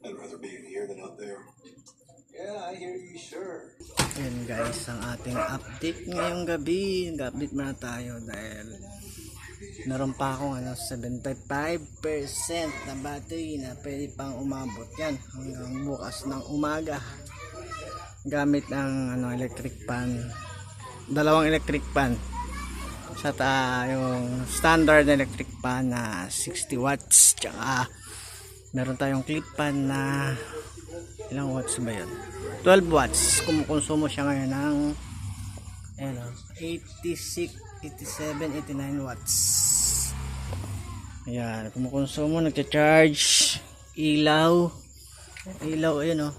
I'd rather be in here than out there. Yeah, I hear you, sure. Ayan guys, ang ating update ngayong gabi. Nag-update muna tayo dahil meron pa akong 75% na battery na pwede pang umabot yan hanggang bukas ng umaga. Gamit ng electric pan. Dalawang electric pan. Sa yung standard electric pan na 60 watts. Tsaka meron tayong clip pan na ilang watts ba yun? 12 watts. Kumukonsumo siya ngayon ng 86, 87, 89 watts. Ayan, kumukonsumo, nagcha-charge. Ilaw ayun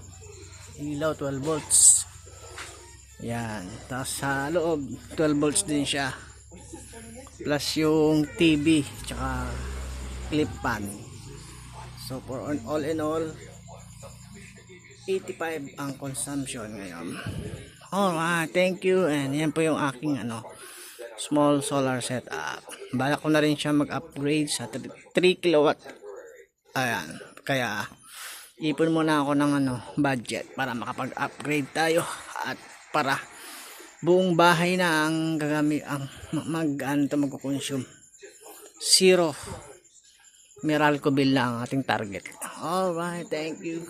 ilaw 12 volts. Ayan, tapos sa loob 12 volts din siya. Plus yung TV tsaka clip pan. So for all in all 85 ang consumption ngayon. Alright, thank you. And yan po yung aking small solar setup. Balak ko na rin siya mag-upgrade sa 3 kilowatt. Ayan, kaya ipon muna ako ng budget para makapag-upgrade tayo at para buong bahay na ang gagamit ang magko-consume. Zero Meralco bill lang ang ating target. Alright, thank you.